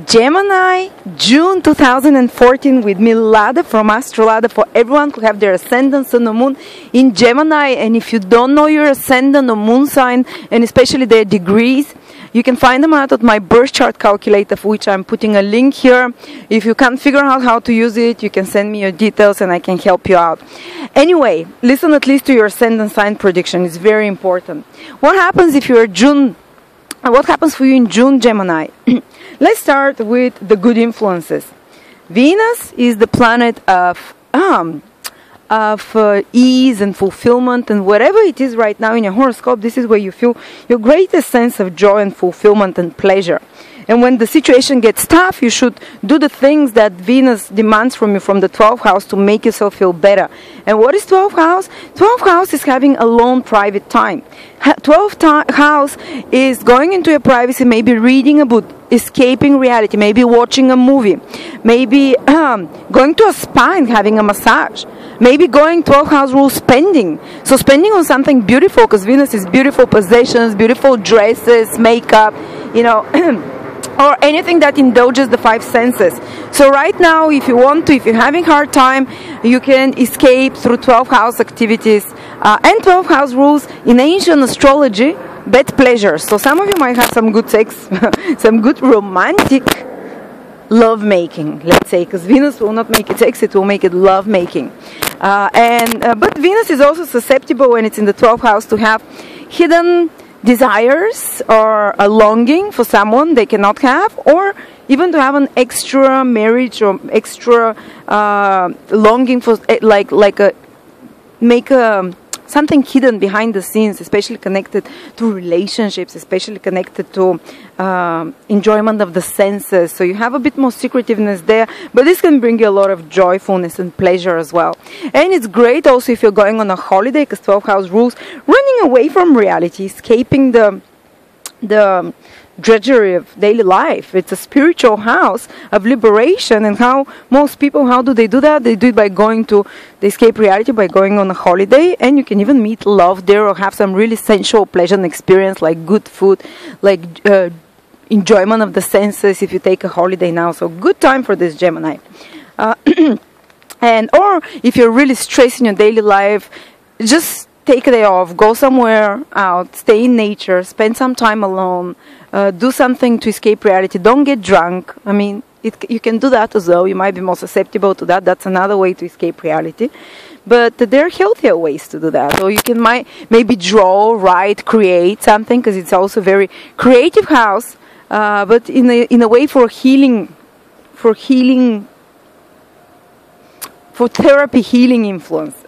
Gemini, June 2014 with me, Lada from Astrolada, for everyone who have their ascendant, sun or moon in Gemini. And if you don't know your ascendant or moon sign, and especially their degrees, you can find them out at my birth chart calculator, for which I'm putting a link here. If you can't figure out how to use it, you can send me your details and I can help you out. Anyway, listen at least to your ascendant sign prediction. It's very important. What happens if you're June? What happens for you in June, Gemini? Let's start with the good influences. Venus is the planet of ease and fulfillment, and whatever it is right now in your horoscope, this is where you feel your greatest sense of joy and fulfillment and pleasure. And when the situation gets tough, you should do the things that Venus demands from you from the 12th house to make yourself feel better. And what is 12th house? 12th house is having alone private time. 12th house is going into your privacy, maybe reading a book, escaping reality, maybe watching a movie, maybe going to a spa and having a massage, maybe going 12th house rule spending. So spending on something beautiful, because Venus is beautiful possessions, beautiful dresses, makeup, you know, or anything that indulges the five senses. So right now, if you want to, if you're having a hard time, you can escape through 12th house activities and 12th house rules. In ancient astrology, bed pleasures. So some of you might have some good sex, some good romantic love making, let's say, because Venus will not make it sex, it will make it love making. But Venus is also susceptible when it's in the 12th house to have hidden desires or a longing for someone they cannot have, or even to have an extra marriage or extra longing for something hidden behind the scenes, especially connected to relationships, especially connected to enjoyment of the senses. So you have a bit more secretiveness there, but this can bring you a lot of joyfulness and pleasure as well. And it's great also if you're going on a holiday, because 12th house rules running away from reality, escaping the drudgery of daily life. It's a spiritual house of liberation, and how most people, how do they do that? They do it by they escape reality by going on a holiday, and you can even meet love there or have some really sensual pleasure and experience, like good food, like enjoyment of the senses if you take a holiday now. So good time for this, Gemini. Or if you're really stressed in your daily life, just take a day off, go somewhere out, stay in nature, spend some time alone, do something to escape reality. Don't get drunk. I mean, you can do that as well. You might be more susceptible to that. That's another way to escape reality. But there are healthier ways to do that. Or you can maybe draw, write, create something, because it's also a very creative house, but in a way for healing, for therapy, healing influence.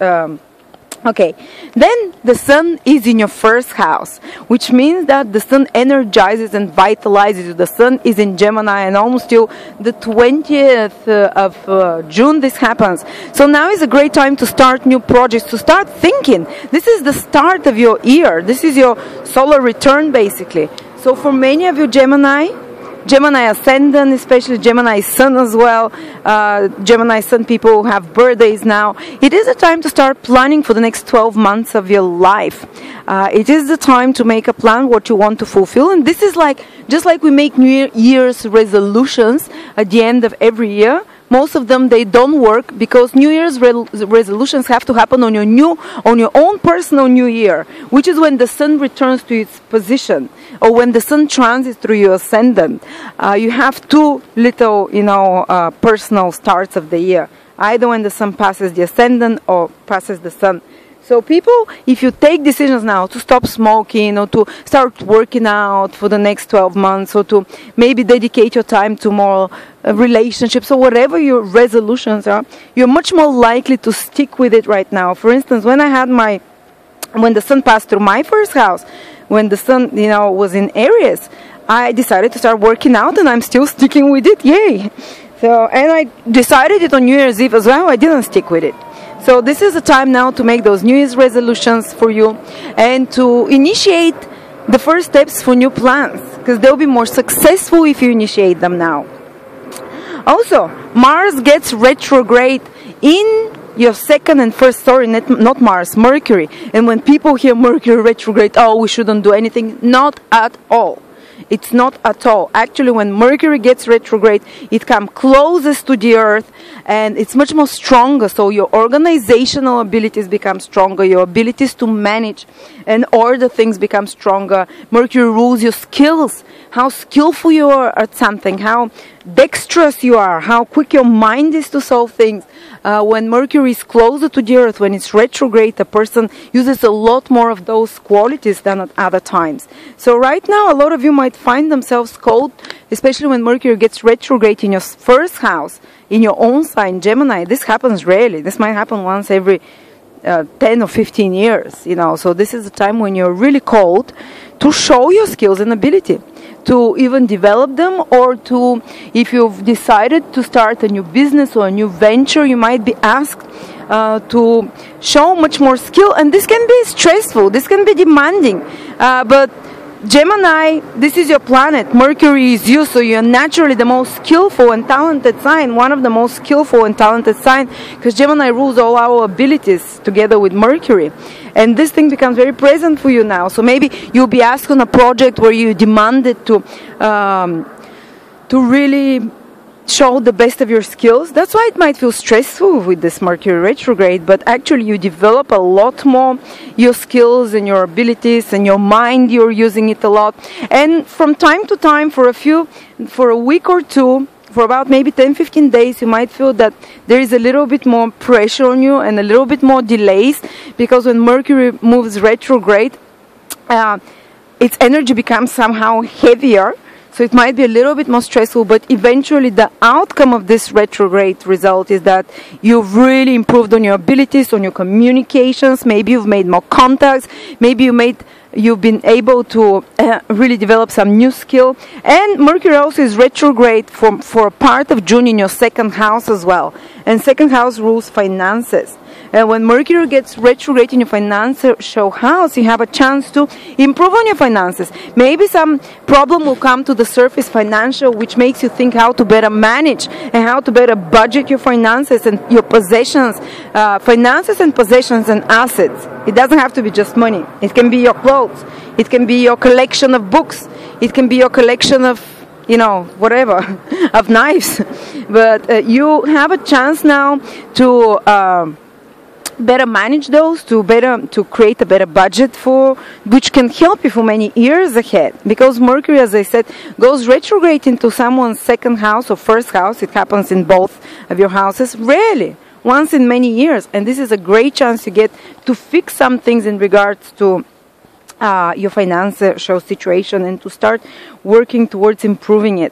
Okay, then the sun is in your first house, which means that the sun energizes and vitalizes you. The sun is in Gemini, and almost till the 20th of June this happens. So now is a great time to start new projects, to start thinking. This is the start of your year. This is your solar return, basically. So for many of you Gemini ascendant, especially Gemini sun as well, Gemini sun people who have birthdays now, it is a time to start planning for the next 12 months of your life. It is the time to make a plan what you want to fulfill, and this is just like we make New Year's resolutions at the end of every year. Most of them, they don't work, because New Year's resolutions have to happen on your own personal New Year, which is when the sun returns to its position, or when the sun transits through your ascendant. You have two little, personal starts of the year, either when the sun passes the ascendant or passes the sun. So people, if you take decisions now to stop smoking, or to start working out for the next 12 months, or to maybe dedicate your time to more relationships, or whatever your resolutions are, you're much more likely to stick with it right now. For instance, when the sun passed through my first house, when the sun, was in Aries, I decided to start working out, and I'm still sticking with it. Yay! So, and I decided it on New Year's Eve as well. I didn't stick with it. So this is the time now to make those New Year's resolutions for you, and to initiate the first steps for new plans, because they'll be more successful if you initiate them now. Also, Mars gets retrograde in your second and first story, not Mars, Mercury. And when people hear Mercury retrograde, oh, we shouldn't do anything. Not at all. It's not at all. Actually, when Mercury gets retrograde, it comes closest to the Earth, and it's much more stronger. So your organizational abilities become stronger, your abilities to manage and order things become stronger. Mercury rules your skills, how skillful you are at something, how dexterous you are, how quick your mind is to solve things. When Mercury is closer to the Earth, when it's retrograde, a person uses a lot more of those qualities than at other times. So right now, a lot of you might find themselves cold, especially when Mercury gets retrograde in your first house, in your own sign, Gemini. This happens rarely. This might happen once every 10 or 15 years, you know. So this is a time when you're really called to show your skills and ability, to even develop them, or to, if you've decided to start a new business or a new venture, you might be asked to show much more skill. And this can be stressful, this can be demanding, but Gemini, this is your planet, Mercury is you, so you're naturally the most skillful and talented sign, one of the most skillful and talented signs, because Gemini rules all our abilities together with Mercury. And this thing becomes very present for you now. So maybe you'll be asked on a project where you demanded to really show the best of your skills. That's why it might feel stressful with this Mercury retrograde, but actually you develop a lot more your skills and your abilities, and your mind, you're using it a lot. And from time to time, for a week or two, for about maybe 10-15 days, you might feel that there is a little bit more pressure on you and a little bit more delays, because when Mercury moves retrograde, its energy becomes somehow heavier. So it might be a little bit more stressful, but eventually the outcome of this retrograde result is that you've really improved on your abilities, on your communications. Maybe you've made more contacts. Maybe you've been able to really develop some new skill. And Mercury also is retrograde for a part of June in your second house as well. And second house rules finances. And when Mercury gets retrograde in your financial house, you have a chance to improve on your finances. Maybe some problem will come to the surface financial, which makes you think how to better manage and how to better budget your finances and your possessions, finances and possessions and assets. It doesn't have to be just money. It can be your clothes. It can be your collection of books. It can be your collection of, you know, whatever, of knives. But you have a chance now to better manage those, to create a better budget for, which can help you for many years ahead. Because Mercury, as I said, goes retrograde into someone's second house or first house. It happens in both of your houses, rarely, once in many years. And this is a great chance you get to fix some things in regards to your financial situation, and to start working towards improving it.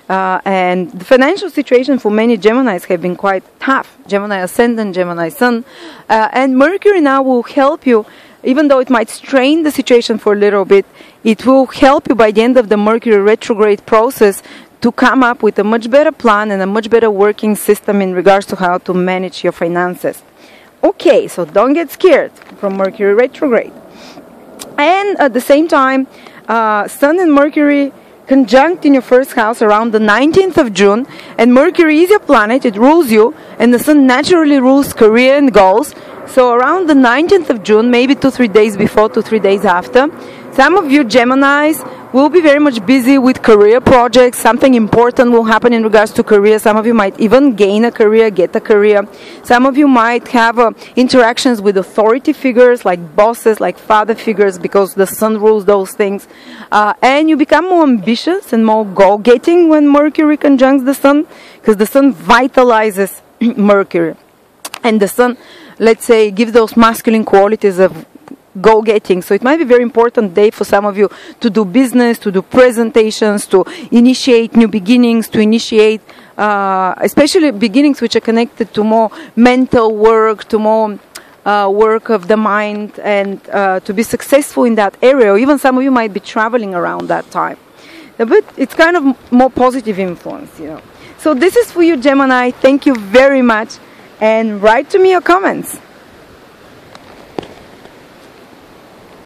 And the financial situation for many Geminis have been quite tough. Gemini Ascendant, Gemini Sun. And Mercury now will help you, even though it might strain the situation for a little bit, it will help you by the end of the Mercury retrograde process to come up with a much better plan and a much better working system in regards to how to manage your finances. Okay, so don't get scared from Mercury retrograde. And at the same time, Sun and Mercury conjunct in your first house around the 19th of June, and Mercury is your planet, it rules you, and the Sun naturally rules career and goals. So around the 19th of June, maybe 2-3 days before, 2-3 days after, some of you Geminis will be very much busy with career projects. Something important will happen in regards to career. Some of you might even gain a career, get a career. Some of you might have interactions with authority figures, like bosses, like father figures, because the Sun rules those things. And you become more ambitious and more goal-getting when Mercury conjuncts the Sun, because the Sun vitalizes Mercury. And the Sun, let's say, gives those masculine qualities of go-getting. So it might be a very important day for some of you to do business, to do presentations, to initiate new beginnings, to initiate especially beginnings which are connected to more mental work, to more work of the mind, and to be successful in that area. Or even some of you might be traveling around that time. But it's kind of more positive influence, you know. So this is for you, Gemini. Thank you very much. And write to me your comments.